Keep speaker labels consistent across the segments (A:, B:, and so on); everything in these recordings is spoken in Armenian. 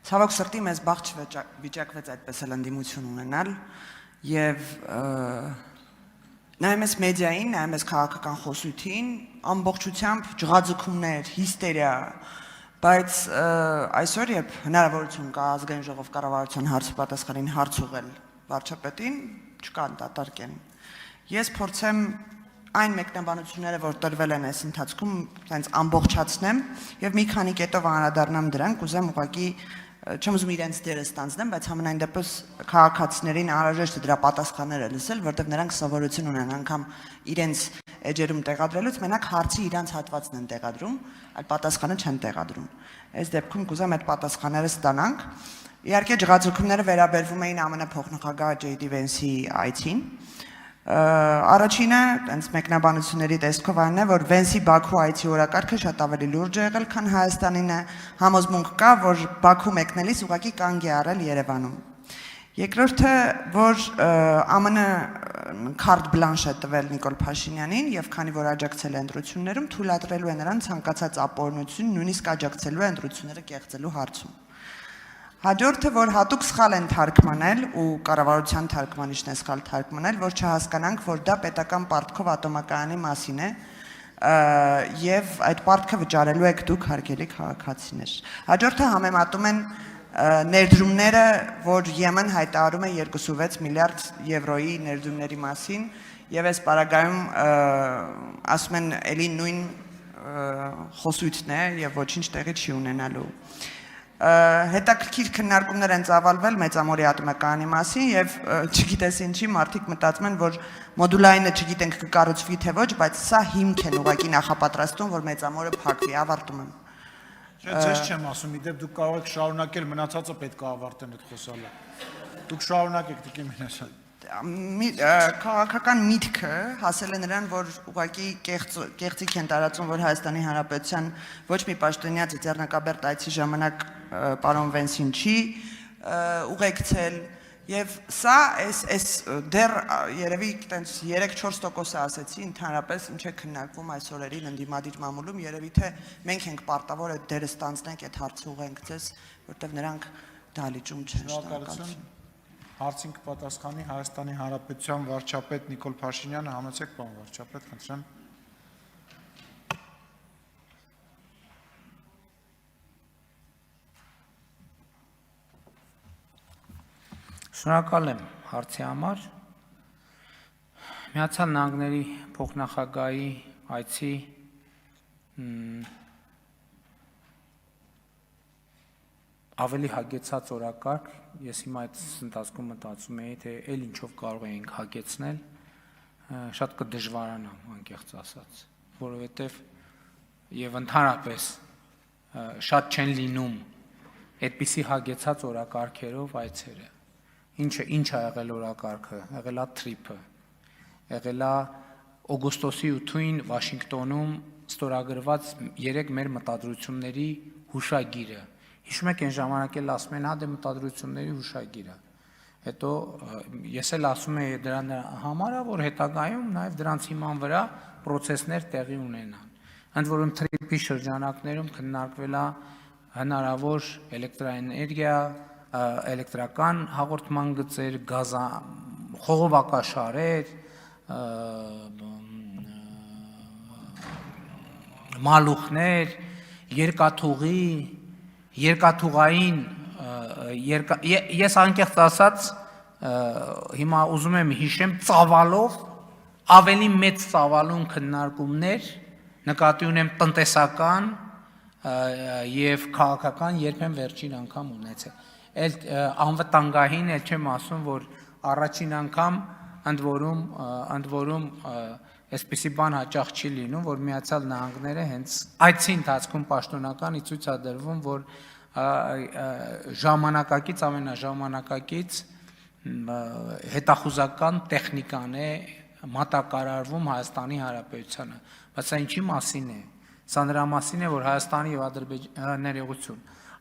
A: Ցավոք սրտի մեզ բախ չվիճակվեց այդպես էլ ընդդիմություն ունենալ եւ նայում ես մեդիային, նայում ես քաղաքական խոսույթին, ամբողջությամբ ջղաձգումներ, հիստերիա, բայց այսօր երբ հնարավորություն կա ազգային ժողով կառավարության հարցի պատասխանին հարց ուղղել վարչապետին, չկան դատարկեն։ Ես փորձեմ այն մեկնաբանությունները, որ տրվել են այս ընթացքում, այնց ամբողջացնեմ եւ մի քանի կետով անդրադառնամ դրան, կուզեմ ուղղակի չեմ ուզում իրենց դերը ստանձնեմ, բայց համենայն դեպս քաղաքացիներին անհրաժեշտ է դրա պատասխանները լսել, որտեղ նրանք սովորություն ունեն անգամ իրենց էջերում տեղադրելուց, մենակ հարցի իրանց հատվածն են տեղադրում, այլ պատասխանը չեն տեղադրում։ Այս դեպքում կուզեմ այդ պատասխանները ստանանք։ Իհարկե ջղաձգումները վերաբերվում էին ԱՄՆ փոխնախագահ J.D. Vance-ի այցին։ Առաջինը, այնց մեկնաբանությունների տեսքով այն է, որ Vance-ի Բաքու այցի օրակարգը շատ ավելի լուրջ է եղել, քան Հայաստանինը, համոզմունք կա, որ Բաքու մեկնելիս ուղղակի կանգ է առել Երևանում։ Երկրորդը, որ ԱՄՆ քարտ բլանշ է տվել Նիկոլ Փաշինյանին եւ քանի որ աջակցել է ընտրություններում, թույլատրելու է նրան ցանկացած ապօրինություն, նույնիսկ աջակցելու է ընտրությունները կեղծելու հարցում։ Հաջորդը, որ հատուկ սխալ են թարգմանել ու կառավարության թարգմանիչն է սխալ թարգմանել, որ չհասկանանք, որ դա պետական պարտքով ատոմակայանի մասին է եւ այդ պարտքը վճարելու եք դուք հարգելի քաղաքացիներ։ Հաջորդը համեմատում են ներդրումները, որ Եմեն հայտարարում է 26 միլիարդ եվրոյի ներդրումների մասին եւ այս պարագայում ասում են էլի նույն խոսույթն է եւ ոչինչ տեղի չի ունենալու։ Հետաքրքիր քննարկումներ են ծավալվել մեծամորի ատոմակայանի մասին եւ չգիտես ինչի մարդիկ մտածում են, որ մոդուլայինը չգիտենք կկառուցվի թե ոչ, բայց սա հիմք են ուղղակի նախապատրաստում, որ մեծամորը փակվի, ավարտում եմ։
B: Չէ, ձեզ չեմ ասում, իդեպ դուք կարող եք շարունակել, մնացածը պետք է ավարտեն այդ խոսալը։ Դուք շարունակեք, Տիկին Մինասյան։
A: Քաղաքական միտքը հասել է նրան, որ ուղղակի կեղծիք են տարածում, որ Հայաստանի Հանրապետության ոչ մի պաշտոնյաց ձեռնարկաբերդ այցի ժամանակ պարոն Վենսին չի ուղեկցել եւ սա այս դեռ երևի տենց 3-4% ասեցի ընդհանրապես ինչ է քննարկվում այս օրերին ընդդիմադիր մամուլում, երևի թե մենք ենք պարտավոր այդ դերը ստանձնենք, այդ հարցը ուղենք ձեզ, որտեղ նրանք դալիճում չեն։
B: Շնորհակալություն։ Հարցին կպատասխանի Հայաստանի Հանրապետության վարչապետ Նիկոլ Փաշինյանը, համեցեք պարոն վարչապետ, խնդրեմ։
C: Շնորհակալ եմ հարցի համար։ Միացյալ Նահանգների փոխնախագահի այցի ավելի հագեցած օրակարգ, ես հիմա այդ ընթացքում մտածում էի, թե էլ ինչով կարող էինք հագեցնել, շատ կդժվարանամ, անկեղծ ասած, որովհետև եւ ընդհանրապես շատ չեն լինում այդպիսի հագեցած օրակարգերով այցերը։ Ինչ է եղել օրակարգը, եղել է թրիփը, եղել է օգոստոսի 8-ին Վաշինգտոնում ստորագրված 3 մեր մտադրությունների հուշագիրը։ Հիշում եք այն ժամանակ էլ ասում են, հա դե մտադրությունների հուշագիրը։ Հետո ես էլ ասում եմ դրա համար, որ հետագայում նաև դրանց հիման վրա process-ներ տեղի ունենան։ Ընդ որում թրիփի շրջանակներում քննարկվել է հնարավոր էլեկտրաէներգիա, էլեկտրական հաղորդման գծեր, խողովակաշարեր, մալուխներ, երկաթուղային, ես անկեղծ ասած հիմա ուզում եմ հիշեմ ծավալով, ավելի մեծ ծավալուն քննարկումներ, նկատի ունեմ տնտեսական եւ քաղաքական երբեմն վերջին անգամ ունեցել։ Էլ անվտանգային էլ չեմ ասում, որ առաջին անգամ ընդ որում այսպիսի բան հաճախ չի լինում, որ Միացյալ Նահանգները հենց այցի ընթացքում պաշտոնական ցույց է դրվում, որ ժամանակակից ամենաժամանակակից հետախուզական տեխնիկան է մատակարարվում Հայաստանի Հանրապետությանը, բայց սա ինչի մասին է։ Սա նրա մասին է, որ Հայաստանի եւ Ադրբեջանի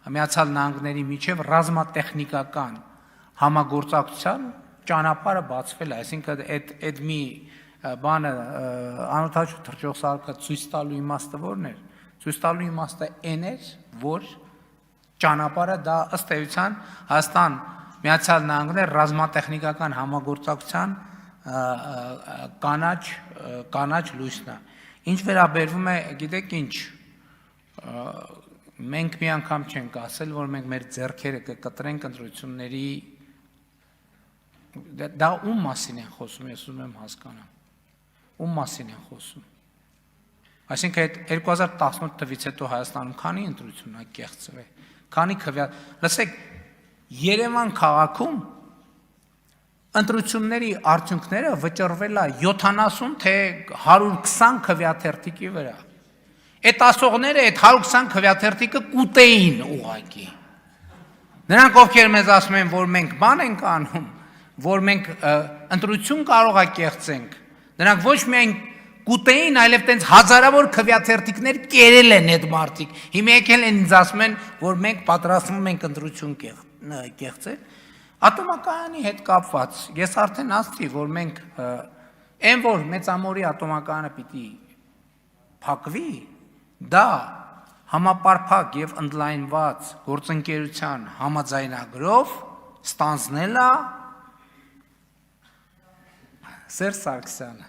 C: Միացյալ Նահանգների միջև ռազմատեխնիկական համագործակցության ճանապարհը բացվել է, այսինքն այդ մի բանը անօթաչու թռչող սարքը ցույց տալու իմաստը ո՞րն էր։ Ցույց տալու իմաստը այն էր, որ ճանապարհը դա ըստ էության Հայաստան Միացյալ Նահանգներ ռազմատեխնիկական համագործակցության կանաչ լույսն է։ Ինչ վերաբերվում է, գիտեք ինչ, մենք մի անգամ չենք ասել, որ մենք մեր ձեռքերը կկտրենք ընտրությունների, դա ում մասին են խոսում, ես ուզում եմ հասկանամ, ում մասին են խոսում։ Այսինքն 2018 թվից հետո Հայաստանում քանի ընտրություն ա կեղծվել, քանի լսեք, Երևան քաղաքում ընտրությունների արդյունքները վճռվել է 70 թե 120 քվեաթերթիկի վրա։ Այդ ասողները այդ 120 քվեաթերթիկը կուտեին ուղղակի։ Նրանք ովքեր մեզ ասում են, որ մենք բան ենք անում, որ մենք ընտրություն կարող է կեղծենք, նրանք ոչ միայն կուտեին, այլև տենց հազարավոր քվեաթերթիկներ կերել են այդ մարդիկ։ Հիմա եկել են ինձ ասում են, որ մենք պատրաստվում ենք ընտրություն կեղծել։ Ատոմակայանի հետ կապված, ես արդեն ասացի, որ մենք այն որ մեծամորի ատոմակայանը պիտի փակվի, դա համապարփակ եւ ընդլայնված գործընկերության համաձայնագրով ստանձնել է Սերժ Սարգսյանը։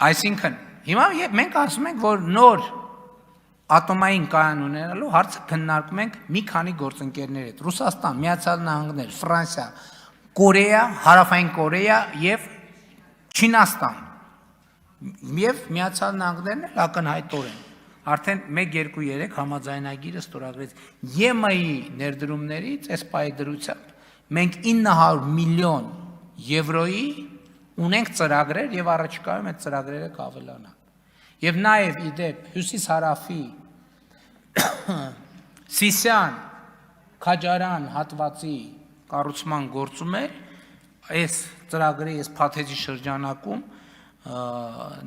C: Այսինքն, հիմա մենք ասում ենք, որ նոր ատոմային կայան ունենալու հարցը քննարկում ենք մի քանի գործընկերների հետ՝ Ռուսաստան, Միացյալ Նահանգներ, Ֆրանսիա, Կորեա, Հարավային Կորեա եւ Չինաստան։ Եվ Միացյալ Նահանգներն էլ ակնհայտորեն արդեն 1-2-3 համաձայնագիրը ստորագրեց ԵՄ-ի ներդրումներից այս պահի դրությամբ մենք 900 միլիոն եվրոյի ունենք ծրագրեր եւ առաջիկայում այդ ծրագրերը կավելանան։ Եվ նաեւ իդեպ հյուսիս-հարավի Սիսիան Քաջարան հատվածի կառուցման գործում է այս ծրագրի այս փաթեթի շրջանակում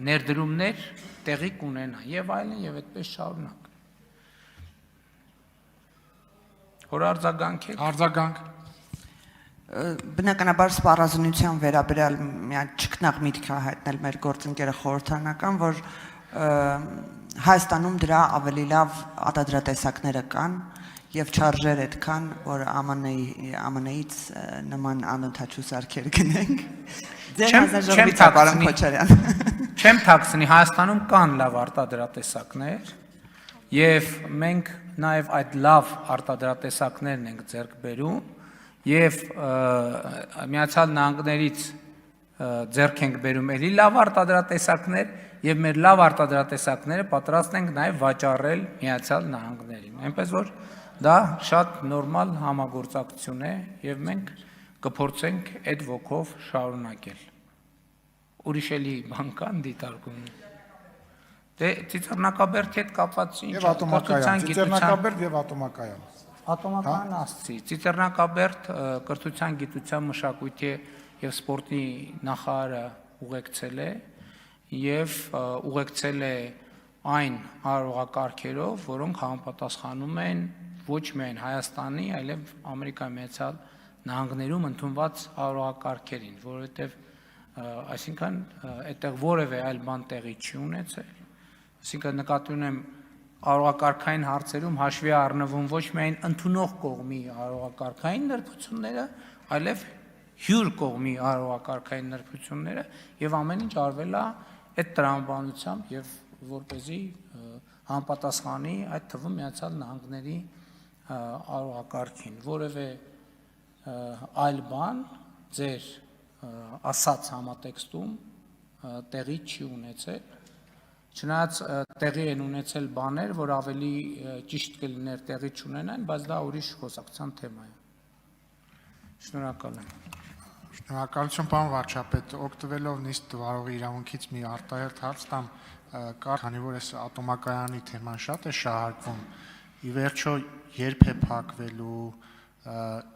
C: ներդրումներ տեղի կունենա եւ այլն եւ այդպես շարունակ։ Որ արձագանք
A: Բնականաբար սպառազինության վերաբերյալ մի ճկնաղ միտք է հայտնել մեր գործընկերը խորհրդանական, որ Հայաստանում դրա ավելի լավ արտադրատեսակները կան եւ չարժեր այդքան, որ ԱՄՆ-ից նման անընդհատ սարքեր գնենք։
C: Չեմ թաքցնի, Հայաստանում կան լավ արտադրատեսակներ եւ մենք նաեւ այդ լավ արտադրատեսակներն ենք ձեռք բերում եւ Միացյալ Նահանգներից ձեռք ենք բերում էլի լավ արտադրատեսակներ եւ մեր լավ արտադրատեսակները պատրաստ ենք նաեւ վաճառել Միացյալ Նահանգներին։ Այնպես որ դա շատ նորմալ համագործակցություն է եւ մենք կփորձենք այդ ոգով շարունակել։ Ուրիշ էլի բան կան դիտարկում։ Դե ծիծեռնակաբերդի հետ կապված ինչ
B: եւ ատոմակայան, ծիծեռնակաբերդ եւ ատոմակայան։
C: Ատոմական ասցի, Ծիծեռնակաբերդ կրթության, գիտության, մշակույթի եւ սպորտի նախարարը ուղեկցել է եւ ուղեկցել է այն արարողակարգերով, որոնք համապատասխանում են ոչ միայն Հայաստանի, այլև Ամերիկայի Միացյալ Նահանգներում ընդունված արարողակարգերին, որովհետեւ այսինքն այդտեղ որևէ այլ բան տեղի չի ունեցել։ Այսինքն նկատի ունեմ արարողակարգային հարցերում հաշվի առնվում ոչ միայն ընդունող կողմի արարողակարգային նրբությունները, այլև հյուր կողմի արարողակարգային նրբությունները եւ ամեն ինչ արվել է այդ տրամաբանությամբ եւ որպեսզի համապատասխանի այդ թվում Միացյալ Նահանգների արարողակարգին, որևէ այլ բան ձեր ասած համատեքստում տեղի չի ունեցել։ Չնայած տեղի են ունեցել բաներ, որ ավելի ճիշտ կլիներ տեղի չունենան, բայց դա ուրիշ խոսակցության թեմա է։ Շնորհակալ եմ։
D: Շնորհակալություն, պարոն վարչապետ, օգտվելով նիստ վարողի իրավունքից մի արտահերթ հարց տամ, քանի որ այս ատոմակայանի թեման շատ է շահարկվում, ի վերջո երբ է փակվելու,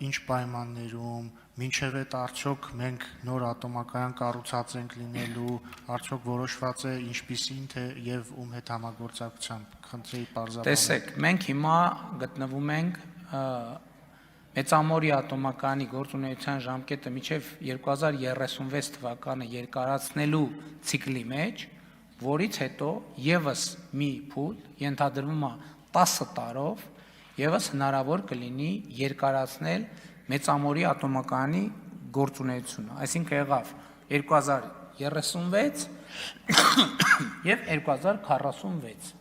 D: ինչ պայմաններում, մինչև այդ արդյոք մենք նոր ատոմակայան կառուցած ենք լինելու, արդյոք որոշված է ինչպիսին թե եւ ում հետ համագործակցությամբ, խնդրեի պարզաբանել։
C: Տեսեք, մենք հիմա գտնվում ենք Մեծամորի ատոմակայանի գործունեության ժամկետը մինչև 2036 թվականը երկարացնելու ցիկլի մեջ, որից հետո եւս մի փուլ ենթադրվում է 10 տարով եւս հնարավոր կլինի երկարացնել մեծամորի ատոմակայանի գործունեությունը, այսինքն եղավ 2036 եւ 2046։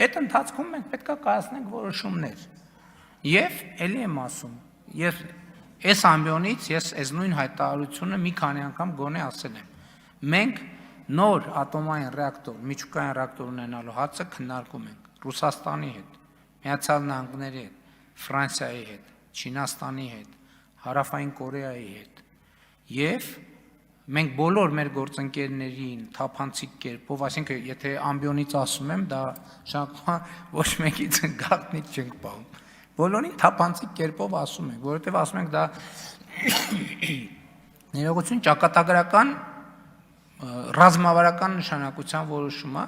C: Այդ ընթացքում մենք պետք է կայացնենք որոշումներ։ Եվ ելի եմ ասում, եւ այս ամբիոնից ես այս նույն հայտարարությունը մի քանի անգամ գոնե ասել եմ։ Մենք նոր ատոմային ռեակտոր, միջուկային ռեակտոր ունենալու հարցը քննարկում ենք Ռուսաստանի հետ, Միացյալ Նահանգների հետ, Ֆրանսիայի հետ, Չինաստանի հետ, Հարավային Կորեայի հետ։ Եվ մենք բոլոր մեր գործընկերներին թափանցիկ կերպով, այսինքն եթե ամբիոնից ասում եմ, դա շարքման ոչ մեկից գաղտնիք չենք պահում։ Բոլորին թափանցիկ կերպով ասում ենք, որովհետև ասում ենք դա ներողություն ճակատագրական ռազմավարական նշանակության որոշում է,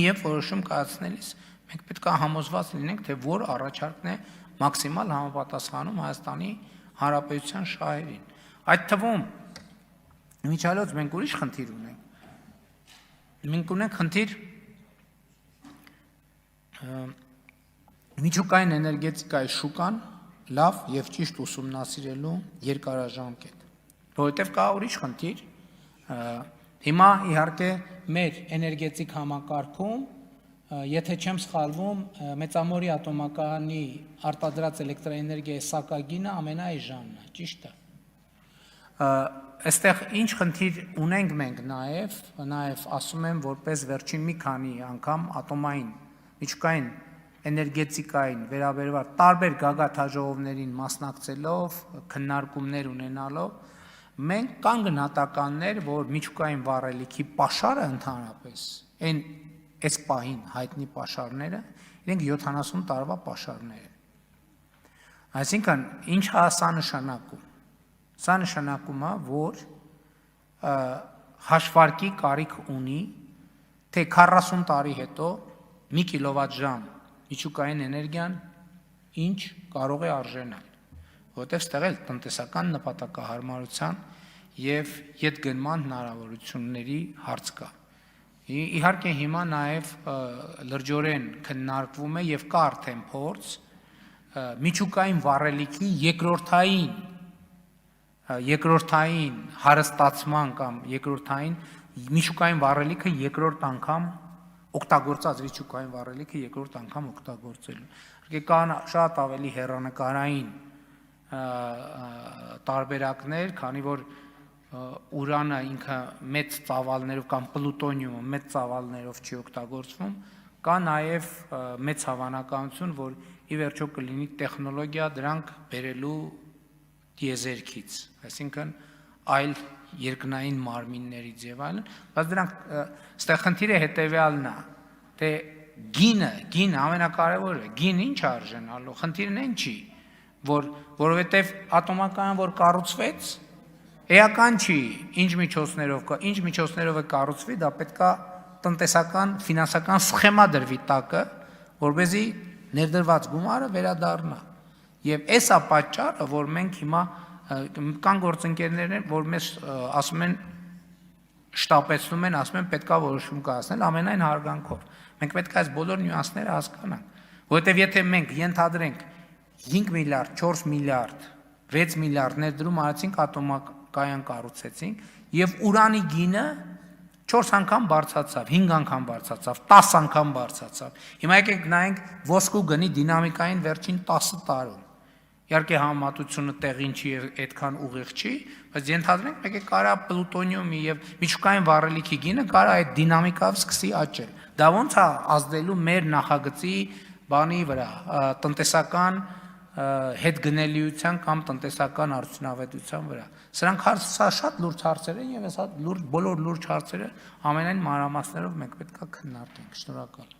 C: եւ որոշում կայացնելիս մենք պետք է համոզված լինենք, թե որ առաջարկն է մաքսիմալ համապատասխանում Հայաստանի Հանրապետության շահերին։ Այդ թվում միջալոց մենք ուրիշ խնդիր ունենք։ Մենք ունենք խնդիր միջուկային էներգետիկայի շուկան լավ եւ ճիշտ ուսումնասիրելու երկարաժամկետ, որովհետեւ կա ուրիշ խնդիր։ Հիմա իհարկե մեր էներգետիկ համակարգում, եթե չեմ սխալվում, մեծամորի ատոմակայանի արտադրած էլեկտրաէներգիայի սակագինը ամենաէժանն է, ճիշտ է։ Այստեղ ինչ խնդիր ունենք մենք նաև ասում եմ, որպես վերջին մի քանի անգամ ատոմային միջուկային էներգետիկային վերաբերված տարբեր գագաթաժողովներին մասնակցելով, քննարկումներ ունենալով, մենք կան գնահատականներ, որ միջուկային վառելիքի պաշարը ընդհանրապես, այս պահին հայտնի պաշարները, իրենք 70 տարվա պաշարներ են։ Այսինքն, ինչ է սա նշանակում։ Սա նշանակում է, որ հաշվարկի կարիք ունի, թե 40 տարի հետո 1 կիլովատժամ միջուկային էներգիան ինչ կարող է արժենալ, որովհետև ստեղ էլ տնտեսական նպատակահարմարության եւ ետգնման հնարավորությունների հարց կա։ Իհարկե հիմա նաև լրջորեն քննարկվում է եւ կա արդեն փորձ միջուկային վառելիքի երկրորդային հարստացման կամ երկրորդային միջուկային վառելիքը երկրորդ անգամ օգտագործած միջուկային վառելիքը երկրորդ անգամ օգտագործելու։ Իհարկե կան շատ ավելի հեռանկարային տարբերակներ, քանի որ ուրանը ինքը մեծ ծավալներով կամ պլուտոնիումը մեծ ծավալներով չի օգտագործվում, կա նաև մեծ հավանականություն, որ ի վերջո կլինի տեխնոլոգիա դրանք բերելու դիեզերքից, այսինքն այլ երկնային մարմիններից եւ այլն, բայց դրանք ստեղ խնդիրը հետեւյալն է, թե գինը ամենակարևորը, գին ինչ արժենալու, խնդիրն այն չի, որովհետեւ ատոմակայան որ կառուցվեց, էական չի, ինչ միջոցներով է կառուցվի, դա պետքա տնտեսական, ֆինանսական սխեմա դրվի տակը, որպեսզի ներդրված գումարը վերադառնա։ Եվ այս է պատճառը, որ մենք հիմա կան գործընկերներ են, որ մեզ ասում են շտապեցնում են, ասում են պետքա որոշում կայացնել ամենայն հարգանքով։ Մենք պետք է այս բոլոր նյուանսները հասկանանք, որովհետև եթե մենք ենթադրենք 5 միլիարդ, 4 միլիարդ, 6 միլիարդ ներդրում արեցինք ատոմակայան կառուցեցինք եւ ուրանի գինը 4 անգամ բարձրացավ, 5 անգամ բարձրացավ, 10 անգամ բարձրացավ։ Հիմա եկեք նայենք ոսկու գնի դինամիկային վերջին 10 տարում։ Իհարկե համեմատությունը տեղին չի եւ այդքան ուղիղ չի, բայց ենթադրենք եկեք կարա պլուտոնիումի եւ միջուկային վառելիքի գինը կարա այդ դինամիկով սկսի աճել։ Դա ոնց է ազդելու մեր նախագծի բանի վրա, տնտեսական հետգնելիության կամ տնտեսական արդյունավետության վրա։ Սրանք սա շատ լուրջ հարցեր են եւ այս բոլոր լուրջ հարցերը ամենայն մանրամասներով մենք պետք է քննարկենք։ Շնորհակալ։